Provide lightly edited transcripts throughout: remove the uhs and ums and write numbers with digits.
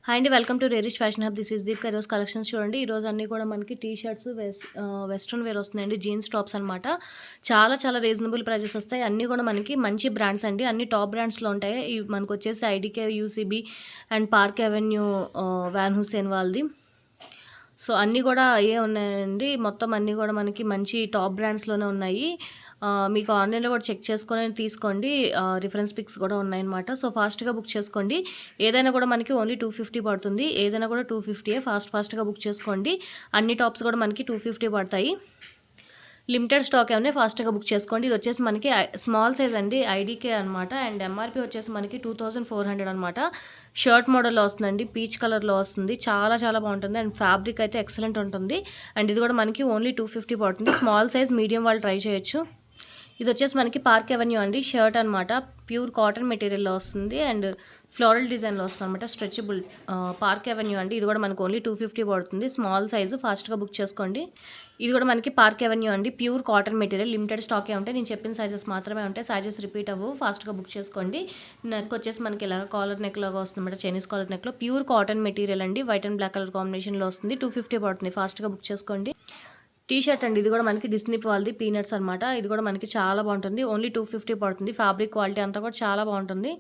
Hi అండి, welcome to రేరిష్ fashion hub. This is Deep. ఈరోజు కలెక్షన్స్ చూడండి. ఈరోజు అన్నీ కూడా మనకి టీ షర్ట్స్ వెస్ట్రన్ వేర్ వస్తున్నాయండి. జీన్స్ టాప్స్ అనమాట. చాలా చాలా రీజనబుల్ ప్రైజెస్ వస్తాయి. అన్నీ కూడా మనకి మంచి బ్రాండ్స్ అండి. అన్ని టాప్ బ్రాండ్స్లో ఉంటాయి. ఇవి మనకు వచ్చేసి IDK, UCB and Park Avenue, Van Heusen వాళ్ళది. సో అన్నీ కూడా అయ్యే ఉన్నాయండి. మొత్తం అన్నీ కూడా మనకి మంచి టాప్ బ్రాండ్స్లోనే ఉన్నాయి. మీకు ఆన్లైన్లో కూడా చెక్ చేసుకొని తీసుకోండి. రిఫరెన్స్ పిక్స్ కూడా ఉన్నాయన్నమాట. సో ఫాస్ట్గా బుక్ చేసుకోండి. ఏదైనా కూడా మనకి ఓన్లీ 250 పడుతుంది. ఏదైనా కూడా 250. ఫాస్ట్గా బుక్ చేసుకోండి. అన్ని టాప్స్ కూడా మనకి 250 పడతాయి. లిమిటెడ్ స్టాక్ ఏమన్నా ఫాస్ట్గా బుక్ చేసుకోండి. ఇది వచ్చేసి మనకి స్మాల్ సైజ్ అండి, ఐడీకే అనమాట. అండ్ ఎంఆర్పి వచ్చేసి మనకి 2400 అనమాట. షర్ట్ మోడల్లో వస్తుందండి, పీచ్ కలర్లో వస్తుంది. చాలా చాలా బాగుంటుంది. అండ్ ఫ్యాబ్రిక్ అయితే ఎక్సలెంట్ ఉంటుంది. అండ్ ఇది కూడా మనకి ఓన్లీ 250 పడుతుంది. స్మాల్ సైజ్, మీడియం వాళ్ళు ట్రై చేయొచ్చు. ఇది వచ్చేసి మనకి పార్క్ అవెన్యూ అండి. షర్ట్ అనమాట, ప్యూర్ కాటన్ మెటీరియల్లో వస్తుంది. అండ్ ఫ్లోరల్ డిజైన్లో వస్తుంది అనమాట. స్ట్రెచబుల్ పార్క్ అవెన్యూ అండి. ఇది కూడా మనకు ఓన్లీ 250 పడుతుంది. స్మాల్ సైజు, ఫాస్ట్గా బుక్ చేసుకోండి. ఇది కూడా మనకి పార్క్ అవెన్యూ అండి. ప్యూర్ కాటన్ మెటీరియల్, లిమిటెడ్ స్టాకే ఉంటాయి. నేను చెప్పిన సైజెస్ మాత్రమే ఉంటాయి. సైజెస్ రిపీట్ అవ్వవు. ఫాస్ట్గా బుక్ చేసుకోండి. నెక్ వచ్చేసి మనకి ఇలా కాలర్ నెక్ లాగా వస్తుంది అనమాట. చైనీస్ కాలర్ నెక్లో ప్యూర్ కాటన్ మెటీరియల్ అండి. వైట్ అండ్ బ్లాక్ కలర్ కాంబినేషన్లో వస్తుంది. 250 పడుతుంది. ఫాస్ట్గా బుక్ చేసుకోండి. టీ షర్ట్ అండి. ఇది కూడా మనకి డిస్నీ వాళ్ళది, పీనట్స్ అనమాట. ఇది కూడా మనకి చాలా బాగుంటుంది. ఓన్లీ 250 పడుతుంది. ఫ్యాబ్రిక్ క్వాలిటీ అంతా కూడా చాలా బాగుంటుంది.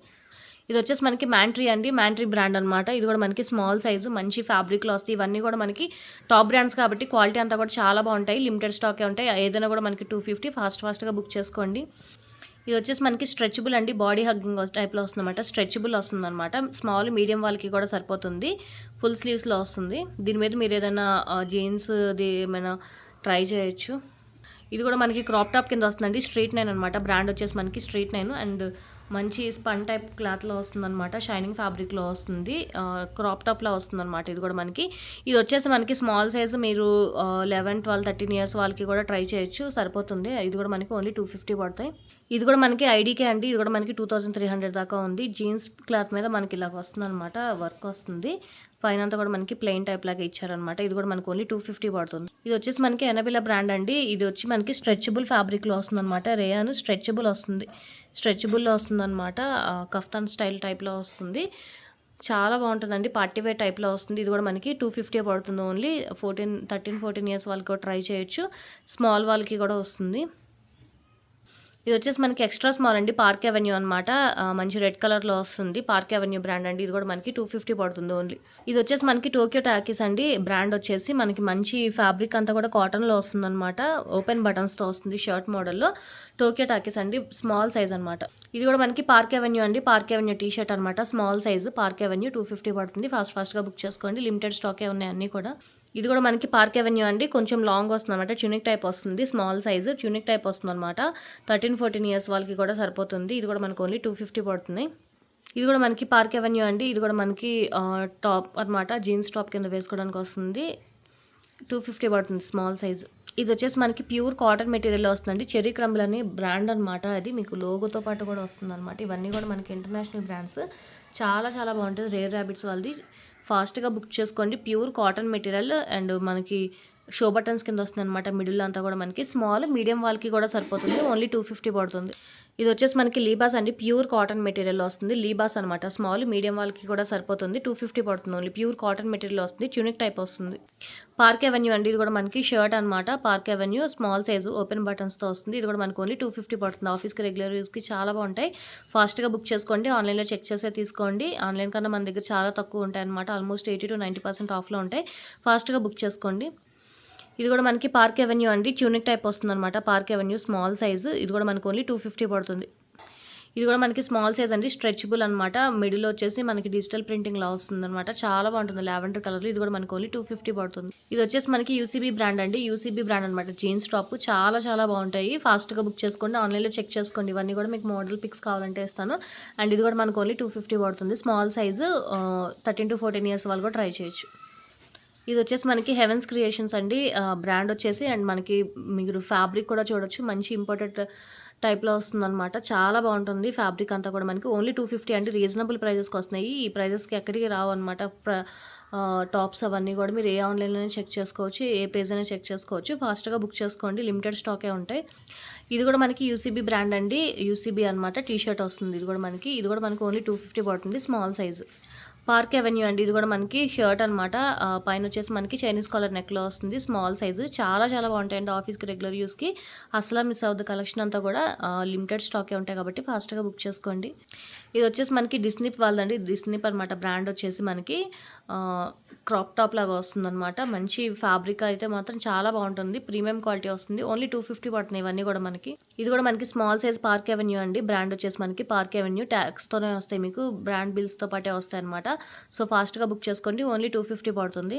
ఇది వచ్చేసి మనకి మ్యాంట్రీ అండి. మ్యాంట్రీ బ్రాండ్ అనమాట. ఇది కూడా మనకి స్మాల్ సైజు, మంచి ఫ్యాబ్రిక్లో వస్తాయి. ఇవన్నీ కూడా మనకి టాప్ బ్రాండ్స్ కాబట్టి క్వాలిటీ అంతా కూడా చాలా బాగుంటాయి. లిమిటెడ్ స్టాకే ఉంటాయి. ఏదైనా కూడా మనకి 250. ఫాస్ట్గా బుక్ చేసుకోండి. ఇది వచ్చేసి మనకి స్ట్రెచబుల్ అండి. బాడీ హగ్గింగ్ టైప్లో వస్తుందన్నమాట. స్ట్రెచబుల్ వస్తుందన్నమాట. స్మాల్, మీడియం వాళ్ళకి కూడా సరిపోతుంది. ఫుల్ స్లీవ్స్లో వస్తుంది. దీని మీద మీరు ఏదైనా జీన్స్ది ఏమైనా ట్రై చేయొచ్చు. ఇది కూడా మనకి క్రాప్ టాప్ కింద వస్తుందండి. స్ట్రీట్ నైన్ అనమాట. బ్రాండ్ వచ్చేసి మనకి స్ట్రీట్ నైన్. అండ్ మంచి స్పన్ టైప్ క్లాత్లో వస్తుందన్నమాట. షైనింగ్ ఫ్యాబ్రిక్లో వస్తుంది. క్రాప్ టాప్లో వస్తుందన్నమాట. ఇది కూడా మనకి, ఇది వచ్చేసి మనకి స్మాల్ సైజు. మీరు 11, 12, 13 ఇయర్స్ వాళ్ళకి కూడా ట్రై చేయొచ్చు, సరిపోతుంది. ఇది కూడా మనకి ఓన్లీ 250 పడతాయి. ఇది కూడా మనకి ఐడీకే అండి. ఇది కూడా మనకి 2300 దాకా ఉంది. జీన్స్ క్లాత్ మీద మనకి ఇలా వస్తుంది అనమాట. వర్క్ వస్తుంది. పైన అంతా కూడా మనకి ప్లెయిన్ టైప్ లాగా ఇచ్చారనమాట. ఇది కూడా మనకి ఓన్లీ 250 పడుతుంది. ఇది వచ్చేసి మనకి ఎనబిలా బ్రాండ్ అండి. ఇది వచ్చి మనకి స్ట్రెచబుల్ ఫ్యాబ్రిక్లో వస్తుంది అనమాట. రేయాన్ స్ట్రెచబుల్ వస్తుంది. స్ట్రెచబుల్లో వస్తుంది అనమాట. కఫ్తాన్ స్టైల్ టైప్లో వస్తుంది. చాలా బాగుంటుందండి. పార్టీ వేర్ టైప్లో వస్తుంది. ఇది కూడా మనకి 250 పడుతుంది. ఓన్లీ 13, 14 ఇయర్స్ వాళ్ళకి కూడా ట్రై చేయొచ్చు. స్మాల్ వాళ్ళకి కూడా వస్తుంది. ఇది వచ్చేసి మనకి ఎక్స్ట్రా స్మాల్ అండి. పార్క్ అవెన్యూ అనమాట. మంచి రెడ్ కలర్లో వస్తుంది. పార్క్ అవెన్యూ బ్రాండ్ అండి. ఇది కూడా మనకి 250 పడుతుంది ఓన్లీ. ఇది వచ్చేసి మనకి టోక్యో టాకీస్ అండి. బ్రాండ్ వచ్చేసి మనకి మంచి ఫ్యాబ్రిక్ అంతా కూడా కాటన్లో వస్తుంది అనమాట. ఓపెన్ బటన్స్తో వస్తుంది. షర్ట్ మోడల్లో టోక్యో టాకీస్ అండి. స్మాల్ సైజ్ అనమాట. ఇది కూడా మనకి పార్క్ అవెన్యూ అండి. పార్క్ అవెన్యూ టీ షర్ట్ అనమాట. స్మాల్ సైజు, పార్క్ అవెన్యూ 250 పడుతుంది. ఫాస్ట్గా బుక్ చేసుకోండి. లిమిటెడ్ స్టాకే ఉన్నాయి అన్నీ కూడా. ఇది కూడా మనకి పార్క్ అవెన్యూ అండి. కొంచెం లాంగ్ వస్తుంది అనమాట. ట్యూనిక్ టైప్ వస్తుంది. స్మాల్ సైజు ట్యూనిక్ టైప్ వస్తుంది అనమాట. 13, 14 ఇయర్స్ వాళ్ళకి కూడా సరిపోతుంది. ఇది కూడా మనకు ఓన్లీ 250 పడుతుంది. ఇది కూడా మనకి పార్క్ అవెన్యూ అండి. ఇది కూడా మనకి టాప్ అనమాట. జీన్స్ టాప్ కింద వేసుకోవడానికి వస్తుంది. 250 పడుతుంది. Small size. ఇది వచ్చేసి మనకి ప్యూర్ కాటన్ మెటీరియల్ వస్తుందండి. చెర్రీ క్రంబుల్ అని బ్రాండ్ అనమాట. అది మీకు లోగోతో పాటు కూడా వస్తుంది అనమాట. ఇవన్నీ కూడా మనకి ఇంటర్నేషనల్ బ్రాండ్స్. చాలా చాలా బాగుంటుంది. రేర్ ర్యాబిట్స్ వాళ్ళది. ఫాస్ట్గా బుక్ చేసుకోండి. Pure cotton material. అండ్ మనకి షో బటన్స్ కింద వస్తుంది అనమాట. మిడిల్ అంతా కూడా మనకి స్మాల్, మీడియం వాళ్ళకి కూడా సరిపోతుంది. ఓన్లీ 250 పడుతుంది. ఇది వచ్చేసి మనకి లీబాస్ అండి. ప్యూర్ కాటన్ మెటీరియల్ వస్తుంది. లీబాస్ అనమాట. స్మాల్, మీడియం వాళ్ళకి కూడా సరిపోతుంది. 250 పడుతుంది. ఓన్లీ ప్యూర్ కాటన్ మెటీరియల్ వస్తుంది. ట్యూనిక్ టైప్ వస్తుంది. పార్క్ అవెన్యూ అండి. ఇది కూడా మనకి షర్ట్ అనమాట. Park Avenue small size, open బటన్స్తో వస్తుంది. ఇది కూడా మనకి ఓన్లీ 250 పడుతుంది. ఆఫీస్కి రెగ్యులర్ యూస్కి చాలా బాగుంటాయి. ఫాస్ట్గా బుక్ చేసుకోండి. ఆన్లైన్లో చెక్ చేసే తీసుకోండి. ఆన్లైన్ కన్నా మన దగ్గర చాలా తక్కువ ఉంటాయి అనమాట. ఆల్మోస్ట్ 80 to 90% ఆఫ్లో ఉంటాయి. ఫాస్ట్గా బుక్ చేసుకోండి. ఇది కూడా మనకి పార్క్ అవెన్యూ అండి. ట్యూనిక్ టైప్ వస్తుంది అనమాట. Park Avenue small size. ఇది కూడా మనకు ఓన్లీ 250 పడుతుంది. ఇది కూడా మనకి స్మాల్ సైజ్ అండి. స్ట్రెచబుల్ అనమాట. మిడిల్ వచ్చేసి మనకి డిజిటల్ ప్రింటింగ్ లా వస్తుంది అనమాట. చాలా బాగుంటుంది. Lavender colour. ఇది కూడా మనకు ఓన్లీ 250 పడుతుంది. ఇది వచ్చేసి మనకి యూసీబీ బ్రాండ్ అండి. యూసీబీ బ్రాండ్ అనమాట. జీన్స్ టాప్ చాలా చాలా బాగుంటాయి. ఫాస్ట్గా బుక్ చేసుకోండి. ఆన్లైన్లో చెక్ చేసుకోండి. ఇవన్నీ కూడా మీకు మోడల్ పిక్స్ కావాలంటే ఇస్తాను. అండ్ ఇది కూడా మనకు ఓన్లీ 250 పడుతుంది. స్మాల్ సైజు, 13 to 14 ఇయర్స్ వాళ్ళు కూడా ట్రై చేయొచ్చు. ఇది వచ్చేసి మనకి హెవెన్స్ క్రియేషన్స్ అండి. బ్రాండ్ వచ్చేసి. అండ్ మనకి మీరు ఫ్యాబ్రిక్ కూడా చూడొచ్చు. మంచి ఇంపార్టెంట్ టైప్లో వస్తుందన్నమాట. చాలా బాగుంటుంది. ఫ్యాబ్రిక్ అంతా కూడా మనకి ఓన్లీ 250 అండి. రీజనబుల్ ప్రైజెస్కి వస్తున్నాయి. ఈ ప్రైజెస్కి ఎక్కడికి రావు అనమాట. టాప్స్ అవన్నీ కూడా మీరు ఏ ఆన్లైన్లోనే చెక్ చేసుకోవచ్చు. ఏ పేజ్ అయినా చెక్ చేసుకోవచ్చు. ఫాస్ట్గా బుక్ చేసుకోండి. లిమిటెడ్ స్టాకే ఉంటాయి. ఇది కూడా మనకి యూసీబీ బ్రాండ్ అండి. యూసీబీ అనమాట. టీ షర్ట్ వస్తుంది. ఇది కూడా మనకి ఓన్లీ 250 పడుతుంది. Small size. పార్క్ అవెన్యూ అండి. ఇది కూడా మనకి షర్ట్ అనమాట. పైన వచ్చేసి మనకి చైనీస్ కాలర్ నెక్‌లో వస్తుంది. Small size. చాలా చాలా బాగుంటాయండి ఆఫీస్‌కి రెగ్యులర్ యూస్‌కి. అస్సల మిస్ అవ్వద్దు. కలెక్షన్ అంతా కూడా లిమిటెడ్ స్టాకే ఉంటాయి కాబట్టి ఫాస్ట్‌గా బుక్ చేసుకోండి. ఇది వచ్చేసి మనకి డిస్నిప్ వాళ్ళదండి. డిస్నిప్ అనమాట బ్రాండ్ వచ్చేసి మనకి క్రాప్ టాప్ లాగా వస్తుందనమాట. మంచి ఫ్యాబ్రిక్ అయితే మాత్రం చాలా బాగుంటుంది. ప్రీమియం క్వాలిటీ వస్తుంది. ఓన్లీ 250 పడుతున్నాయి ఇవన్నీ కూడా మనకి. ఇది కూడా మనకి స్మాల్ సైజ్ పార్క్ అవెన్యూ అండి. బ్రాండ్ వచ్చేసి మనకి పార్క్ అవెన్యూ. ట్యాగ్స్తోనే వస్తాయి మీకు. బ్రాండ్ బిల్స్తో పాటే వస్తాయి అనమాట. సో ఫాస్ట్గా బుక్ చేసుకోండి. ఓన్లీ 250 పడుతుంది.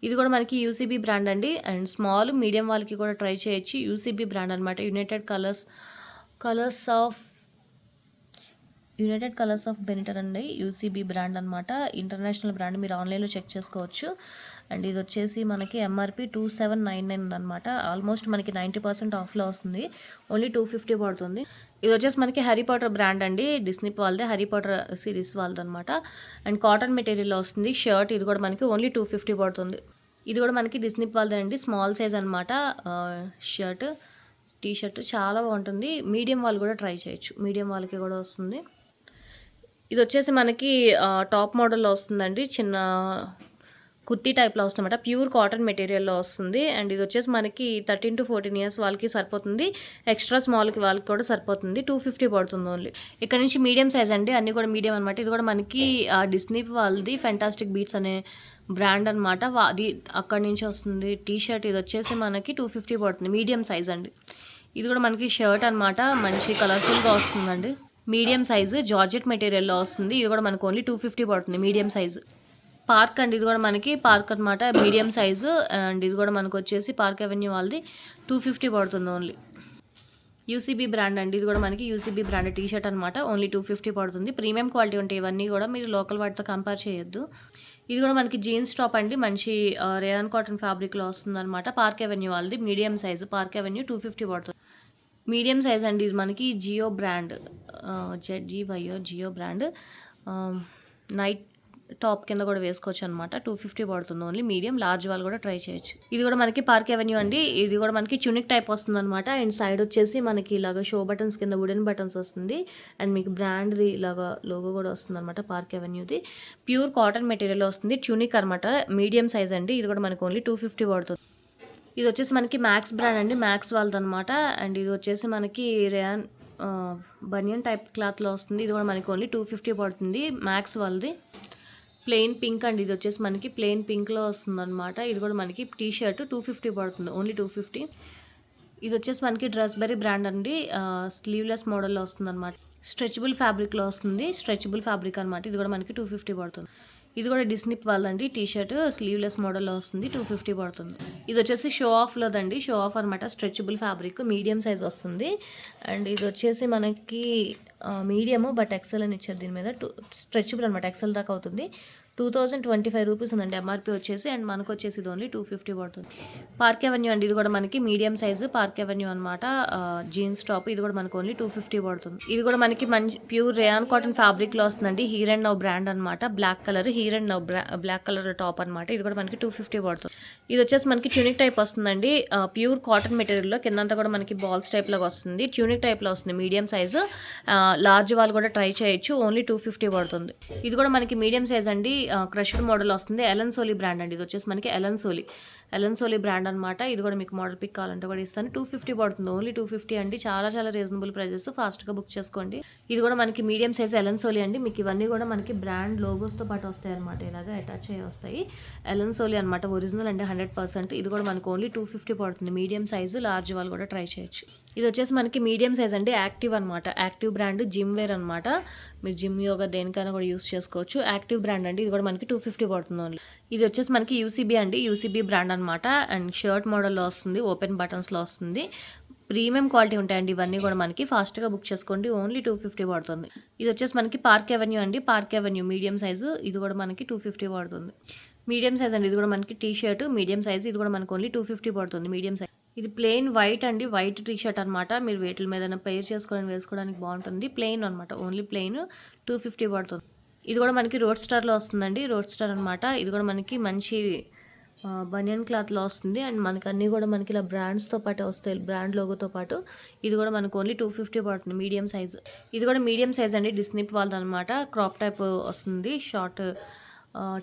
ఇది కూడా మనకి యూసీబీ బ్రాండ్ అండి. అండ్ స్మాల్ మీడియం వాళ్ళకి కూడా ట్రై చేయొచ్చు. యూసీబీ బ్రాండ్ అనమాట. యునైటెడ్ కలర్స్ ఆఫ్ బెనిటర్ అండి. యూసీబీ బ్రాండ్ అనమాట. International brand. మీరు ఆన్లైన్లో చెక్ చేసుకోవచ్చు. అండ్ ఇది వచ్చేసి మనకి ఎంఆర్పి 2799 ఉందనమాట. ఆల్మోస్ట్ మనకి 90% ఆఫ్లో వస్తుంది. ఓన్లీ 250 పడుతుంది. ఇది వచ్చేసి మనకి హ్యారీ పాటర్ బ్రాండ్ అండి. డిస్నీ వాళ్ళదే. హ్యారీ పాటర్ సిరీస్ వాళ్ళదనమాట. అండ్ కాటన్ మెటీరియల్లో వస్తుంది. షర్ట్ ఇది కూడా మనకి ఓన్లీ 250 పడుతుంది. ఇది కూడా మనకి డిస్నీ వాళ్ళదే అండి. స్మాల్ సైజ్ అనమాట. షర్ట్ టీ షర్ట్ చాలా బాగుంటుంది. మీడియం వాళ్ళు కూడా ట్రై చేయొచ్చు. మీడియం వాళ్ళకి కూడా వస్తుంది. ఇది వచ్చేసి మనకి టాప్ మోడల్లో వస్తుందండి. చిన్న కుర్తీ టైప్లో వస్తుందన్నమాట. ప్యూర్ కాటన్ మెటీరియల్లో వస్తుంది. అండ్ ఇది వచ్చేసి మనకి 13 to 14 ఇయర్స్ వాళ్ళకి సరిపోతుంది. ఎక్స్ట్రా స్మాల్కి వాళ్ళకి కూడా సరిపోతుంది. 250 పడుతుంది ఓన్లీ. ఇక్కడ నుంచి మీడియం సైజ్ అండి. అన్నీ కూడా మీడియం అనమాట. ఇది కూడా మనకి డిస్నీ వాళ్ళది ఫెంటాస్టిక్ బీట్స్ అనే బ్రాండ్ అనమాట. అది అక్కడి నుంచి వస్తుంది. టీ షర్ట్ ఇది వచ్చేసి మనకి 250 పడుతుంది. మీడియం సైజ్ అండి. ఇది కూడా మనకి షర్ట్ అనమాట. మంచి కలర్ఫుల్గా వస్తుందండి. మీడియం సైజు జార్జెట్ మెటీరియల్లో వస్తుంది. ఇది కూడా మనకు ఓన్లీ 250 పడుతుంది. Medium size. పార్క్ అండి. ఇది కూడా మనకి పార్క్ అనమాట. Medium size. అండ్ ఇది కూడా మనకు వచ్చేసి పార్క్ అవెన్యూ వాళ్ళది 250 పడుతుంది ఓన్లీ. యూసీబీ బ్రాండ్ అండి. ఇది కూడా మనకి యూసీబీ బ్రాండ్ టీ షర్ట్ అనమాట. ఓన్లీ 250 పడుతుంది. ప్రీమియం క్వాలిటీ ఉంటాయి ఇవన్నీ కూడా. మీరు లోకల్ వాటితో కంపేర్ చేయొద్దు. ఇది కూడా మనకి జీన్స్ టాప్ అండి. మంచి రేయాన్ కాటన్ ఫ్యాబ్రిక్లో వస్తుంది అనమాట. పార్క్ అవెన్యూ వాళ్ళది మీడియం సైజు. పార్క్ అవెన్యూ 250 పడుతుంది. మీడియం సైజ్ అండి. ఇది మనకి Jio brand. Jio brand. Night top కింద కూడా వేసుకోవచ్చు అనమాట. 250 పడుతుంది ఓన్లీ. మీడియం లార్జ్ వాళ్ళు కూడా ట్రై చేయొచ్చు. ఇది కూడా మనకి పార్క్ అవెన్యూ అండి. ఇది కూడా మనకి చునిక్ టైప్ వస్తుంది అనమాట. అండ్ సైడ్ వచ్చేసి మనకి ఇలాగ షో బటన్స్ కింద వుడెన్ బటన్స్ వస్తుంది. అండ్ మీకు బ్రాండ్ది ఇలాగా లోగో కూడా వస్తుంది అనమాట. పార్క్ అవెన్యూది ప్యూర్ కాటన్ మెటీరియల్ వస్తుంది. చునిక్ అనమాట. మీడియం సైజ్ అండి. ఇది కూడా మనకి ఓన్లీ 250 పడుతుంది. ఇది వచ్చేసి మనకి మ్యాక్స్ బ్రాండ్ అండి. మ్యాక్స్ వాళ్ళది అనమాట. అండ్ ఇది వచ్చేసి మనకి రేయాన్ బనియన్ టైప్ క్లాత్లో వస్తుంది. ఇది కూడా మనకి ఓన్లీ 250 పడుతుంది. మ్యాక్స్ వాళ్ళది. ప్లెయిన్ పింక్ అండి. ఇది వచ్చేసి మనకి ప్లెయిన్ పింక్లో వస్తుంది అనమాట. ఇది కూడా మనకి టీ షర్ట్ 250 పడుతుంది. ఓన్లీ 250. ఇది వచ్చేసి మనకి డ్రెస్బెరీ బ్రాండ్ అండి. స్లీవ్లెస్ మోడల్లో వస్తుంది అనమాట. స్ట్రెచబుల్ ఫ్యాబ్రిక్లో వస్తుంది. స్ట్రెచబుల్ ఫ్యాబ్రిక్ అనమాట. ఇది కూడా మనకి 250 పడుతుంది. ఇది కూడా డిస్నిప్ వాళ్ళండి. టీ షర్ట్ స్లీవ్లెస్ మోడల్లో వస్తుంది. 250 పడుతుంది. ఇది వచ్చేసి షో ఆఫ్లోదండి. షో ఆఫ్ అనమాట. స్ట్రెచబుల్ ఫ్యాబ్రిక్ మీడియం సైజ్ వస్తుంది. అండ్ ఇది వచ్చేసి మనకి మీడియము బట్ ఎక్సెల్ అని ఇచ్చారు దీని మీద. స్ట్రెచబుల్ అనమాట. ఎక్సెల్ దాకా అవుతుంది. 2025 రూపీస్ ఉందండి ఎంఆర్పి వచ్చేసి. అండ్ మనకు వచ్చేసి ఇది ఓన్లీ 250 పడుతుంది. పార్క్ అవెన్యూ అండి. ఇది కూడా మనకి మీడియం సైజు పార్క్ అవెన్యూ అనమాట. Jeans top. ఇది కూడా మనకు ఓన్లీ 250 పడుతుంది. ఇది కూడా మనకి మంచి ప్యూర్ రేయాన్ కాటన్ ఫ్యాబ్రిక్లో వస్తుందండి. హీర్ అండ్ నవ్ బ్రాండ్ అనమాట. Black colour Here and Now black colour top అనమాట. ఇది కూడా మనకి 250 పడుతుంది. ఇది వచ్చేసి మనకి ట్యూనిక్ టైప్ వస్తుందండి. ప్యూర్ కాటన్ మెటీరియల్లో కిందంతా కూడా మనకి బాల్స్ టైప్ లాగా వస్తుంది. ట్యూనిక్ టైప్లో వస్తుంది. Medium size. లార్జ్ వాళ్ళు కూడా ట్రై చేయొచ్చు. ఓన్లీ 250 పడుతుంది. ఇది కూడా మనకి మీడియం సైజ్ అండి. క్రష్డ్ మోడల్ వస్తుంది. ఎలన్ సోలీ బ్రాండ్ అండి. ఇది వచ్చేసి మనకి ఎలన్ సోలీ బ్రాండ్ అనమాట. ఇది కూడా మీకు మోడల్ పిక్ కావాలంటే కూడా ఇస్తాను. 250 పడుతుంది. ఓన్లీ 250 అండి. చాలా చాలా రీజనబుల్ ప్రైజెస్. ఫాస్ట్గా బుక్ చేసుకోండి. ఇది కూడా మనకి మీడియం సైజ్ ఎలన్ సోలీ అండి. మీకు ఇవన్నీ కూడా మనకి బ్రాండ్ లోగోస్తో పాటు వస్తాయి అనమాట. ఇలాగా అటాచ్ అయ్యి వస్తాయి. ఎలన్ సోలీ అనమాట. ఒరిజినల్ అండి 100%. ఇది కూడా మనకు ఓన్లీ 250 పడుతుంది. Medium size. లార్జ్ వాళ్ళు కూడా ట్రై చేయొచ్చు. ఇది వచ్చేసి మనకి మీడియం సైజ్ అండి. యాక్టివ్ అనమాట. యాక్టివ్ బ్రాండ్ జిమ్ వేర్ అనమాట. మీరు జిమ్ యోగా దేనికైనా కూడా యూస్ చేసుకోవచ్చు. యాక్టివ్ బ్రాండ్ అండి. ఇది కూడా మనకి 250 పడుతుంది ఓన్లీ. ఇది వచ్చేసి మనకి యూసీబీ అండి. యూసీబీ బ్రాండ్ అనమాట. అండ్ షర్ట్ మోడల్లో వస్తుంది. ఓపెన్ బటన్స్లో వస్తుంది. ప్రీమియం క్వాలిటీ ఉంటాయండి ఇవన్నీ కూడా మనకి. ఫాస్ట్గా బుక్ చేసుకోండి. ఓన్లీ 250 పడుతుంది. ఇది వచ్చేసి మనకి పార్క్ అవెన్యూ అండి. Park avenue medium size. ఇది కూడా మనకి 250 పడుతుంది. మీడియం సైజ్ అండి. ఇది కూడా మనకి టీ షర్ట్ మీడియం సైజు. ఇది కూడా మనకి ఓన్లీ 250 పడుతుంది. Medium size. ఇది ప్లెయిన్ వైట్ అండి. వైట్ టీ షర్ట్ అనమాట. మీరు వేటిల మీద పెయిర్ చేసుకొని వేసుకోవడానికి బాగుంటుంది. ప్లెయిన్ అనమాట. ఓన్లీ ప్లెయిన్ 250 పడుతుంది. ఇది కూడా మనకి రోడ్ స్టార్లో వస్తుందండి. రోడ్ స్టార్ అనమాట. ఇది కూడా మనకి మంచి బనియన్ క్లాత్‌లో వస్తుంది. అండ్ మనకన్నీ గూడా మనకి ఇలా బ్రాండ్స్‌తో పాటే వస్తాయి. బ్రాండ్ లోగోతో పాటు. ఇది గూడా మనకు ఓన్లీ 250 పడుతుంది మీడియం సైజ్. ఇది గూడా మీడియం సైజ్ అండి. డిస్నిప్ వాళ్ళదనమాట. క్రాప్ టైప్ వస్తుంది. Short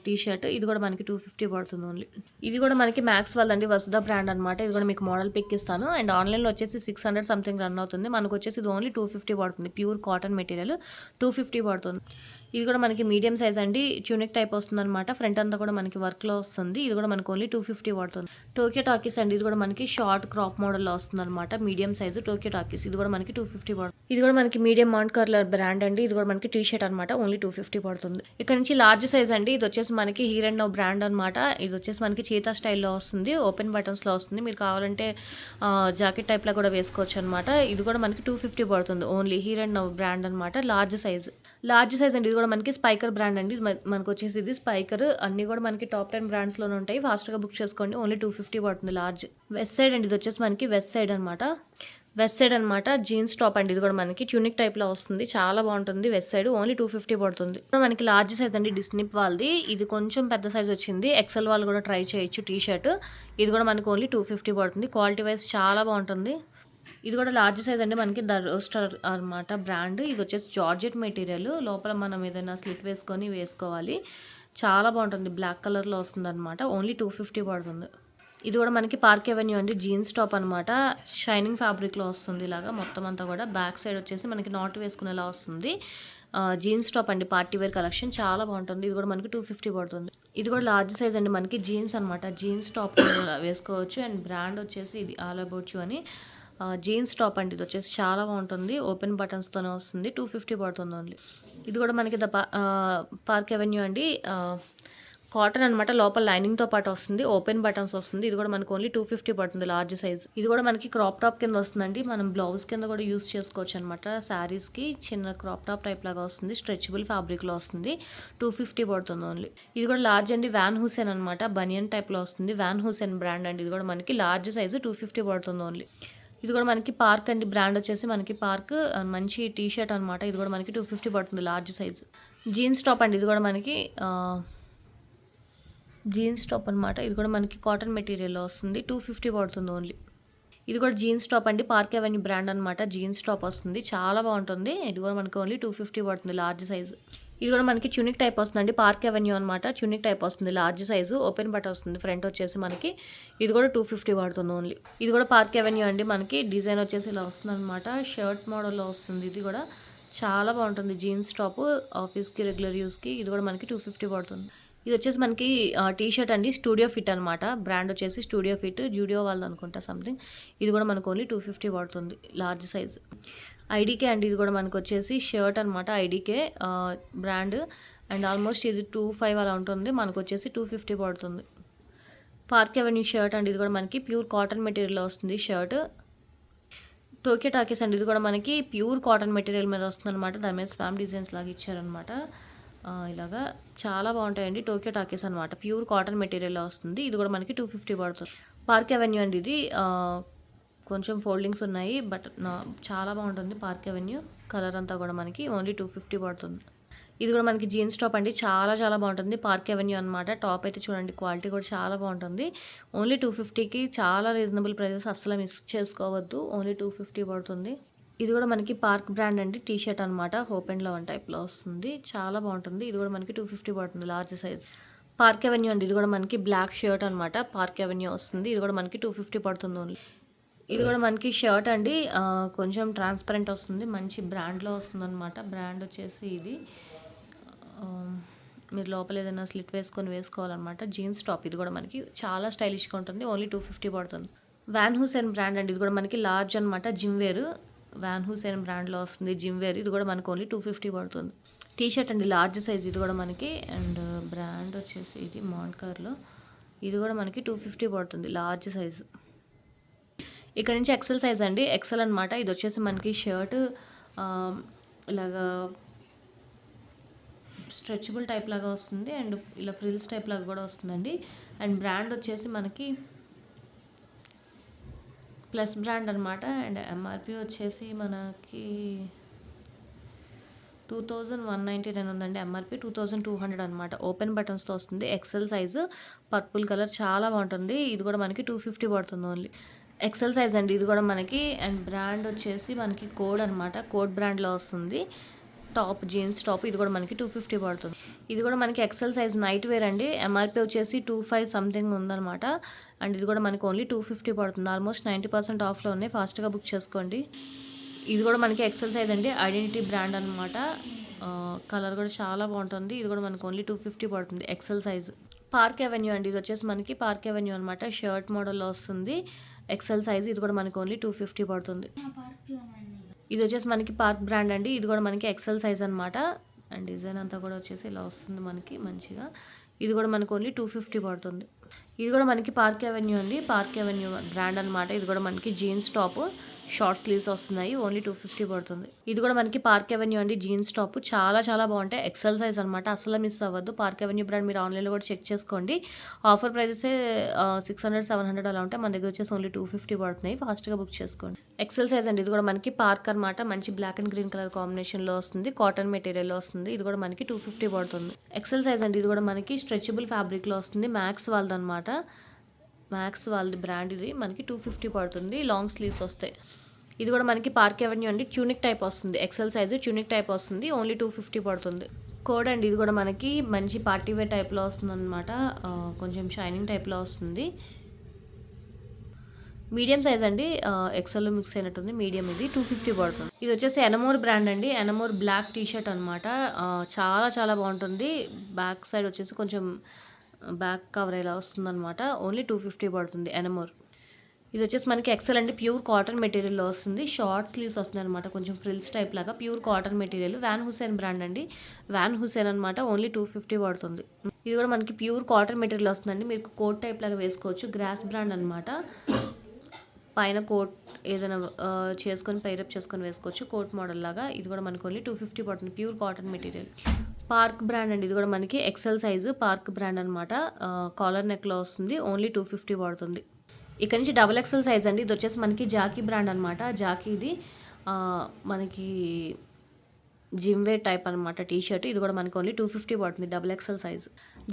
T shirt. ఇది గూడా మనకి 250 పడుతుంది ఓన్లీ. ఇది గూడా మనకి మ్యాక్స్ వాళ్ళదండి. వసుదా బ్రాండ్ అనమాట. ఇది గూడా మీకు మోడల్ పిక్ ఇస్తాను. అండ్ ఆన్‌లైన్‌లో వచ్చేసి 600 సంథింగ్ రన్ అవుతుంది. మనకొచ్చేసి ఇది ఓన్లీ 250 పడుతుంది. ప్యూర్ కాటన్ మెటీరియల్ 250 పడుతుంది. ఇది కూడా మనకి మీడియం సైజ్ అండి. ట్యూనిక్ టైప్ వస్తుందనమాట. ఫ్రంట్ అంతా కూడా మనకి వర్క్‌లో వస్తుంది. ఇది కూడా మనకు ఓన్లీ 250 పడుతుంది. టోక్యో టాకీస్ అండి. ఇది కూడా మనకి షార్ట్ క్రాప్ మోడల్‌లో వస్తుందనమాట. Medium size Tokyo talkies. ఇది కూడా మనకి 250 పడుతుంది. ఇది కూడా మనకి మీడియం మౌంట్ కర్లర్ బ్రాండ్ అండి. ఇది కూడా మనకి టీ షర్ట్ అనమాట. ఓన్లీ 250 పడుతుంది. ఇక్కడ నుంచి లార్జ్ సైజ్ అండి. ఇది వచ్చేసి మనకి హీర్ అండ్ నో బ్రాండ్ అనమాట. ఇది వచ్చేసి మనకి చీతా స్టైల్‌లో వస్తుంది. ఓపెన్ బటన్స్‌లో వస్తుంది. మీరు కావాలంటే జాకెట్ టైప్‌లో కూడా వేసుకోవచ్చు అనమాట. ఇది కూడా మనకి 250 పడుతుంది. Only here and no brand అనమాట. Large size. లార్జ్ సైజ్ అండి. ఇది కూడా మనకి స్పైకర్ బ్రాండ్ అండి. మనకు వచ్చేసి ఇది స్పైకర్. అన్నీ కూడా మనకి టాప్ 10 బ్రాండ్స్‌లోనే ఉంటాయి. ఫాస్ట్‌గా బుక్ చేసుకోండి. ఓన్లీ 250 పడుతుంది లార్జ్. వెస్ట్ సైడ్ అండి. ఇది వచ్చేసి మనకి వెస్ట్ సైడ్ అనమాట. వెస్ట్ సైడ్ అనమాట. జీన్స్ టాప్ అండి. ఇది కూడా మనకి ట్యూనిక్ టైప్‌లో వస్తుంది. చాలా బాగుంటుంది. వెస్ట్ సైడ్ ఓన్లీ 250 పడుతుంది. ఇప్పుడు మనకి లార్జ్ సైజ్ అండి. డిస్నిప్ వాళ్ళది. ఇది కొంచెం పెద్ద సైజ్ వచ్చింది. ఎక్సెల్ వాళ్ళు కూడా ట్రై చేయొచ్చు టీ షర్ట్. ఇది కూడా మనకి ఓన్లీ 250 పడుతుంది. క్వాలిటీ వైజ్ చాలా బాగుంటుంది. ఇది కూడా లార్జ్ సైజ్ అండి. మనకి ద రోస్టర్ అనమాట బ్రాండ్. ఇది వచ్చేసి జార్జెట్ మెటీరియల్. లోపల మనం ఏదైనా స్లిట్ వేసుకొని వేసుకోవాలి. చాలా బాగుంటుంది. బ్లాక్ కలర్‌లో వస్తుందనమాట. ఓన్లీ 250 పడుతుంది. ఇది కూడా మనకి పార్క్ అవెన్యూ అండి. జీన్స్ టాప్ అనమాట. షైనింగ్ ఫ్యాబ్రిక్‌లో వస్తుంది ఇలాగా మొత్తం అంతా కూడా. బ్యాక్ సైడ్ వచ్చేసి మనకి నాట్ వేసుకునేలా వస్తుంది. జీన్స్ టాప్ అండి. పార్టీ వేర్ కలెక్షన్ చాలా బాగుంటుంది. ఇది కూడా మనకి 250 పడుతుంది. ఇది కూడా లార్జ్ సైజ్ అండి. మనకి జీన్స్ అనమాట. జీన్స్ టాప్ వేసుకోవచ్చు. అండ్ బ్రాండ్ వచ్చేసి ఇది ఆల్ అబౌట్ యూ అని జీన్స్ టాప్ అండి. ఇది వచ్చేసి చాలా బాగుంటుంది. ఓపెన్ బటన్స్తోనే వస్తుంది. 250 పడుతుంది ఓన్లీ. ఇది కూడా మనకి పార్క్ అవెన్యూ అండి. కాటన్ అనమాట. లోపల లైనింగ్తో పాటు వస్తుంది. ఓపెన్ బటన్స్ వస్తుంది. ఇది కూడా మనకు ఓన్లీ 250 పడుతుంది లార్జ్ సైజ్. ఇది కూడా మనకి క్రాప్ టాప్ కింద వస్తుందండి. మనం బ్లౌజ్ కింద కూడా యూస్ చేసుకోవచ్చు అనమాట. శారీస్కి చిన్న క్రాప్ టాప్ టైప్ లాగా వస్తుంది. స్ట్రెచబుల్ ఫ్యాబ్రిక్లో వస్తుంది. 250 పడుతుంది ఓన్లీ. ఇది కూడా లార్జ్ అండి. వ్యాన్ హుసేన్ అనమాట. బనియన్ టైప్లో వస్తుంది. వ్యాన్ హుసేన్ బ్రాండ్ అండి. ఇది కూడా మనకి లార్జ్ సైజు 250 పడుతుంది ఓన్లీ. ఇది కూడా మనకి పార్క్ అండి. బ్రాండ్ వచ్చేసి మనకి పార్క్. మంచి టీ షర్ట్ అనమాట. ఇది కూడా మనకి 250 పడుతుంది లార్జ్ సైజ్. జీన్స్ టాప్ అండి. ఇది కూడా మనకి జీన్స్ టాప్ అనమాట. ఇది కూడా మనకి కాటన్ మెటీరియల్లో వస్తుంది. 250 పడుతుంది ఓన్లీ. ఇది కూడా జీన్స్ టాప్ అండి. పార్క్ అవెన్యూ బ్రాండ్ అనమాట. జీన్స్ టాప్ వస్తుంది. చాలా బాగుంటుంది. ఇది కూడా మనకి ఓన్లీ 250 పడుతుంది లార్జ్ సైజ్. ఇది కూడా మనకి ట్యూనిక్ టైప్ వస్తుందండి. పార్క్ అవెన్యూ అనమాట. ట్యూనిక్ టైప్ వస్తుంది. లార్జ్ సైజు ఓపెన్ బట్ వస్తుంది. ఫ్రంట్ వచ్చేసి మనకి ఇది కూడా 250 పడుతుంది ఓన్లీ. ఇది కూడా పార్క్ అవెన్యూ అండి. మనకి డిజైన్ వచ్చేసి ఇలా వస్తుంది అనమాట. షర్ట్ మోడల్లో వస్తుంది. ఇది కూడా చాలా బాగుంటుంది. జీన్స్ టాప్ ఆఫీస్కి రెగ్యులర్ యూస్కి. ఇది కూడా మనకి 250 పడుతుంది. ఇది వచ్చేసి మనకి టీ షర్ట్ అండి. స్టూడియో ఫిట్ అనమాట. బ్రాండ్ వచ్చేసి స్టూడియో ఫిట్. జూడియో వాళ్ళది అనుకుంటా సంథింగ్. ఇది కూడా మనకు ఓన్లీ 250 పడుతుంది లార్జ్ సైజ్. ఐడీకే అండి. ఇది కూడా మనకు వచ్చేసి షర్ట్ అనమాట. ఐడీకే బ్రాండ్. అండ్ ఆల్మోస్ట్ ఇది 25 అలా ఉంటుంది. మనకు వచ్చేసి 250 పడుతుంది. పార్క్ అవెన్యూ షర్ట్ అండి. ఇది కూడా మనకి ప్యూర్ కాటన్ మెటీరియల్లో వస్తుంది షర్ట్. టోక్యో టాకీస్ అండి. ఇది కూడా మనకి ప్యూర్ కాటన్ మెటీరియల్ మీద వస్తుంది అనమాట. దాని మీద స్వామ్ డిజైన్స్ లాగా ఇచ్చారనమాట. ఇలాగా చాలా బాగుంటాయండి. టోక్యో టాకీస్ అనమాట. ప్యూర్ కాటన్ మెటీరియల్లో వస్తుంది. ఇది కూడా మనకి 250 పడుతుంది. పార్క్ అవెన్యూ అండి. ఇది కొంచెం ఫోల్డింగ్స్ ఉన్నాయి. బట్ చాలా బాగుంటుంది పార్క్ అవెన్యూ. కలర్ అంతా కూడా మనకి ఓన్లీ 250 పడుతుంది. ఇది కూడా మనకి జీన్స్ టాప్ అండి. చాలా చాలా బాగుంటుంది. పార్క్ అవెన్యూ అనమాట. టాప్ అయితే చూడండి క్వాలిటీ కూడా చాలా బాగుంటుంది. ఓన్లీ 250కి చాలా రీజనబుల్ ప్రైజెస్. అస్సలు మిస్ చేసుకోవద్దు. ఓన్లీ 250 పడుతుంది. ఇది కూడా మనకి పార్క్ బ్రాండ్ అండి. టీ షర్ట్ అనమాట. హోప్ అండ్ లవ్ టైప్లో వస్తుంది. చాలా బాగుంటుంది. ఇది కూడా మనకి 250 పడుతుంది లార్జ్ సైజ్. పార్క్ అవెన్యూ అండి. ఇది కూడా మనకి బ్లాక్ షర్ట్ అనమాట. పార్క్ అవెన్యూ వస్తుంది. ఇది కూడా మనకి 250 పడుతుంది ఓన్లీ. ఇది కూడా మనకి షర్ట్ అండి. కొంచెం ట్రాన్స్పరెంట్ వస్తుంది. మంచి బ్రాండ్లో వస్తుంది అనమాట. బ్రాండ్ వచ్చేసి ఇది మీరు లోపల ఏదైనా స్లిట్ వేసుకొని వేసుకోవాలన్నమాట. Jeans top. ఇది కూడా మనకి చాలా స్టైలిష్గా ఉంటుంది. ఓన్లీ 250 పడుతుంది. వ్యాన్ హుసేన్ బ్రాండ్ అండి. ఇది కూడా మనకి లార్జ్ అనమాట. Gym wear. వ్యాన్ హుసేన్ బ్రాండ్లో వస్తుంది జిమ్ వేర్. ఇది కూడా మనకు ఓన్లీ 250 పడుతుంది. టీ షర్ట్ అండి. Large size. ఇది కూడా మనకి. అండ్ బ్రాండ్ వచ్చేసి ఇది మాంట్కర్లో. ఇది కూడా మనకి 250 పడుతుంది లార్జ్ సైజ్. ఇక్కడ నుంచి ఎక్సెల్ సైజ్ అండి. ఎక్సెల్ అనమాట. ఇది వచ్చేసి మనకి షర్ట్ ఇలాగా స్ట్రెచబుల్ టైప్ లాగా వస్తుంది. అండ్ ఇలా ఫ్రిల్స్ టైప్ లాగా కూడా వస్తుందండి. అండ్ బ్రాండ్ వచ్చేసి మనకి ప్లస్ బ్రాండ్ అనమాట. అండ్ ఎంఆర్పి వచ్చేసి మనకి 2199 ఉందండి ఎంఆర్పి. 2200 అనమాట. ఓపెన్ బటన్స్‌తో వస్తుంది. ఎక్సెల్ సైజు పర్పుల్ కలర్ చాలా బాగుంటుంది. ఇది కూడా మనకి 250 పడుతుంది ఓన్లీ. ఎక్సెల్ సైజ్ అండి ఇది కూడా మనకి. అండ్ బ్రాండ్ వచ్చేసి మనకి కోడ్ అనమాట. కోడ్ బ్రాండ్‌లో వస్తుంది. టాప్ జీన్స్ టాప్ ఇది కూడా మనకి 250 పడుతుంది. ఇది కూడా మనకి ఎక్సెల్ సైజ్ నైట్ వేర్ అండి. ఎంఆర్పి వచ్చేసి 25 సంథింగ్ ఉందనమాట. అండ్ ఇది కూడా మనకి ఓన్లీ 250 పడుతుంది. ఆల్మోస్ట్ 90% ఆఫ్లో ఉన్నాయి. ఫాస్ట్గా బుక్ చేసుకోండి. ఇది కూడా మనకి ఎక్సెల్ సైజ్ అండి. ఐడెంటిటీ బ్రాండ్ అనమాట. కలర్ కూడా చాలా బాగుంటుంది. ఇది కూడా మనకి ఓన్లీ 250 పడుతుంది ఎక్సెల్ సైజ్. పార్క్ అవెన్యూ అండి. ఇది వచ్చేసి మనకి పార్క్ అవెన్యూ అనమాట. షర్ట్ మోడల్లో వస్తుంది. ఎక్సెల్ సైజ్ ఇది కూడా మనకి ఓన్లీ 250 పడుతుంది. ఇది వచ్చేసి మనకి పార్క్ బ్రాండ్ అండి. ఇది కూడా మనకి ఎక్సెల్ సైజ్ అనమాట. అండ్ డిజైన్ అంతా కూడా వచ్చేసి ఇలా వస్తుంది మనకి మంచిగా. ఇది కూడా మనకు ఓన్లీ 250 పడుతుంది. ఇది కూడా మనకి పార్క్ అవెన్యూ అండి. పార్క్ అవెన్యూ బ్రాండ్ అనమాట. ఇది కూడా మనకి జీన్స్ టాప్ షార్ట్ స్లీవ్స్ వస్తున్నాయి. ఓన్లీ 250 పడుతుంది. ఇది కూడా మనకి పార్క్ అవెన్యూ అండి. జీన్స్ టాప్ చాలా చాలా బాగుంటాయి. ఎక్సెల్ సైజ్ అనమాట. అసలు మిస్ అవ్వద్దు. పార్క్ అవెన్యూ బ్రాండ్ మీరు ఆన్లైన్లో కూడా చెక్ చేసుకోండి. ఆఫర్ ప్రైజెస్ 600 700 అలా ఉంటాయి. మన దగ్గర వచ్చేసి ఓన్లీ 250 పడుతున్నాయి. ఫాస్ట్గా బుక్ చేసుకోండి. ఎక్సెల్ సైజ్ అండి. ఇది కూడా మనకి పార్క్ అనమాట. మంచి బ్లాక్ అండ్ గ్రీన్ కలర్ కాంబినేషన్లో వస్తుంది. కాటన్ మెటీరియల్లో వస్తుంది. ఇది కూడా మనకి 250 పడుతుంది. ఎక్సెల్ సైజ్ అండి. ఇది కూడా మనకి స్ట్రెచబుల్ ఫ్యాబ్రిక్లో వస్తుంది. మ్యాక్స్ వాళ్ళది అనమాట. మ్యాక్స్ వాళ్ళది బ్రాండ్ ఇది. మనకి 250 పడుతుంది. లాంగ్ స్లీవ్స్ వస్తాయి. ఇది కూడా మనకి పార్క్ అవెన్యూ అండి. ట్యూనిక్ టైప్ వస్తుంది. ఎక్సెల్ సైజు ట్యూనిక్ టైప్ వస్తుంది. ఓన్లీ 250 పడుతుంది. కోడ్ అండి. ఇది కూడా మనకి మంచి పార్టీ వేర్ టైప్లో వస్తుంది అనమాట. కొంచెం షైనింగ్ టైప్లో వస్తుంది. మీడియం సైజ్ అండి. ఎక్సెల్ మిక్స్ అయినట్టుంది. మీడియం ఇది 250 పడుతుంది. ఇది వచ్చేసి ఎనమోర్ బ్రాండ్ అండి. ఎనమోర్ బ్లాక్ టీ షర్ట్ అనమాట. చాలా చాలా బాగుంటుంది. బ్యాక్ సైడ్ వచ్చేసి కొంచెం బ్యాక్ కవర్ ఇలా వస్తుందన్నమాట. ఓన్లీ 250 పడుతుంది ఎనమోర్. ఇది వచ్చేసి మనకి ఎక్సెల్ అండి. ప్యూర్ కాటన్ మెటీరియల్లో వస్తుంది. షార్ట్ స్లీవ్స్ వస్తుంది అనమాట. కొంచెం ఫ్రిల్స్ టైప్ లాగా pure cotton material. Van Heusen brand అండి. వ్యాన్ హుసేన్ అనమాట. ఓన్లీ 250 పడుతుంది. ఇది కూడా మనకి ప్యూర్ కాటన్ మెటీరియల్ వస్తుందండి. మీరు కోట్ టైప్ లాగా వేసుకోవచ్చు. గ్రాస్ బ్రాండ్ అనమాట. పైన కోట్ ఏదైనా చేసుకొని పైరప్ చేసుకొని వేసుకోవచ్చు. కోట్ మోడల్ లాగా. ఇది కూడా మనకి ఓన్లీ 250 పడుతుంది. Pure cotton material. Park brand అండి. ఇది కూడా మనకి ఎక్సెల్ సైజు పార్క్ బ్రాండ్ అనమాట. కాలర్ నెక్లో వస్తుంది. ఓన్లీ 250 పడుతుంది. ఇక్కడ నుంచి డబుల్ ఎక్సెల్ సైజ్ అండి. ఇది వచ్చేసి మనకి జాకీ బ్రాండ్ అనమాట. జాకీ ఇది మనకి జిమ్ వేర్ టైప్ అనమాట టీ షర్ట్. ఇది కూడా మనకి ఓన్లీ 250 పడుతుంది. Double XL size.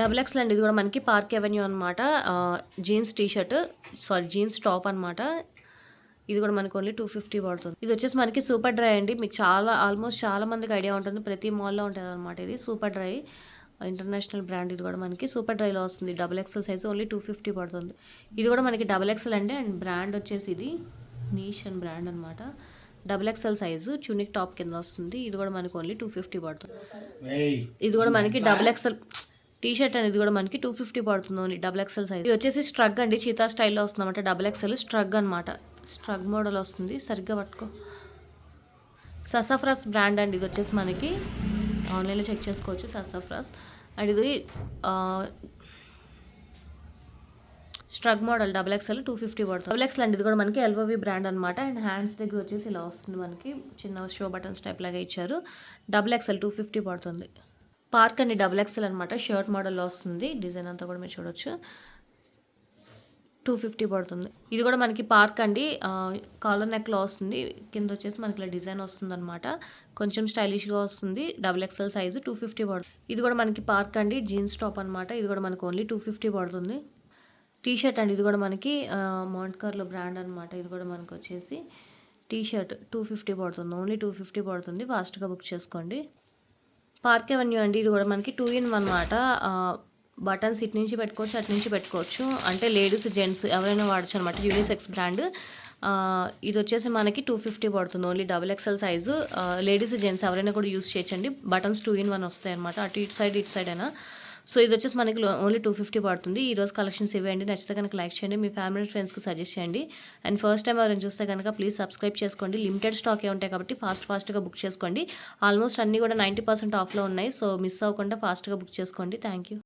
Double XL అండి. ఇది కూడా మనకి పార్క్ అవెన్యూ అనమాట. Jeans T shirt jeans top అనమాట. ఇది కూడా మనకి ఓన్లీ 250 పడుతుంది. ఇది వచ్చేసి మనకి సూపర్ డ్రై అండి. మీకు ఆల్మోస్ట్ చాలా మందికి ఐడియా ఉంటుంది. ప్రతి మాల్లో ఉంటుంది అనమాట. ఇది సూపర్ డ్రై ఇంటర్నేషనల్ బ్రాండ్. ఇది కూడా మనకి సూపర్ డ్రైలో వస్తుంది. డబుల్ ఎక్సెల్ సైజ్ ఓన్లీ 250 పడుతుంది. ఇది కూడా మనకి డబుల్ ఎక్సెల్ అండి. అండ్ బ్రాండ్ వచ్చేసి ఇది నీష్ అండ్ బ్రాండ్ అనమాట. Double XL size tunic top కింద వస్తుంది. ఇది కూడా మనకి ఓన్లీ 250 పడుతుంది. ఇది కూడా మనకి డబుల్ ఎక్సెల్ టీ షర్ట్ అనేది కూడా మనకి 250 పడుతుంది ఓన్లీ డబుల్ ఎక్సెల్ సైజ్. ఇది వచ్చేసి స్ట్రగ్ అండి. చీతా స్టైల్లో వస్తుంది అనమాట. డబుల్ ఎక్సెల్ స్ట్రగ్ అనమాట. స్ట్రగ్ మోడల్ వస్తుంది. సరిగ్గా పట్టుకో. ససాఫ్రాస్ బ్రాండ్ అండి. ఇది వచ్చేసి మనకి ఆన్లైన్లో చెక్ చేసుకోవచ్చు. ససాఫ్రాస్ అండ్ ఇది స్ట్రగ్ మోడల్ డబుల్ ఎక్సెల్ 250 పడుతుంది. డబుల్ ఎక్సెల్ అండి. ఇది కూడా మనకి ఎల్ఓవి బ్రాండ్ అనమాట. అండ్ హ్యాండ్స్ దగ్గర వచ్చేసి ఇలా వస్తుంది. మనకి చిన్న షో బటన్స్ టైప్ లాగా ఇచ్చారు. డబుల్ ఎక్సెల్ 250 పడుతుంది. పార్క్ అండి. డబుల్ ఎక్సెల్ అనమాట. షర్ట్ మోడల్లో వస్తుంది. డిజైన్ అంతా కూడా మీరు చూడొచ్చు. 250 పడుతుంది. ఇది కూడా మనకి పార్క్ అండి. కాలర్ నెక్లో వస్తుంది. కింద వచ్చేసి మనకి ఇలా డిజైన్ వస్తుంది అనమాట. కొంచెం స్టైలిష్గా వస్తుంది. డబుల్ ఎక్సెల్ సైజు 250 పడుతుంది. ఇది కూడా మనకి పార్క్ అండి. జీన్స్ టాప్ అనమాట. ఇది కూడా మనకు ఓన్లీ 250 పడుతుంది. టీ షర్ట్ అండి. ఇది కూడా మనకి మాంట్కార్లో బ్రాండ్ అనమాట. ఇది కూడా మనకు వచ్చేసి టీ షర్ట్ 250 పడుతుంది. ఓన్లీ 250 పడుతుంది. ఫాస్ట్గా బుక్ చేసుకోండి. పార్క్ అవెన్యూ అండి. ఇది కూడా మనకి 2 in 1 అనమాట. బటన్స్ ఇటు నుంచి పెట్టుకోవచ్చు, అటు నుంచి పెట్టుకోవచ్చు. అంటే లేడీస్ జెంట్స్ ఎవరైనా వాడచ్చు అనమాట. Unisex brand. ఇది వచ్చేసి మనకి 250 పడుతుంది. Only double XL size. Ladies gents ఎవరైనా కూడా యూస్ చేయొచ్చండి. బటన్స్ 2 in 1 వస్తాయి అనమాట. అటు ఇటు సైడ్ అయినా. సో ఇది వచ్చేసి మనకి ఓన్లీ 250 పడుతుంది. ఈరోజు కలెక్షన్స్ ఇవేయండి. నచ్చితే కనుక లైక్ చేయండి. మీ ఫ్యామిలీ ఫ్రెండ్స్కి సజెస్ట్ చేయండి. అండ్ ఫస్ట్ టైం ఎవరైనా చూస్తే కనుక ప్లీజ్ సబ్స్క్రైబ్ చేసుకోండి. లిమిటెడ్ స్టాకే ఉంటాయి కాబట్టి ఫాస్ట్గా బుక్ చేసుకోండి. ఆల్మోస్ట్ అన్నీ కూడా 90% ఆఫ్లో ఉన్నాయి. సో మిస్ అవ్వకుండా ఫాస్ట్గా బుక్ చేసుకోండి. Thank you.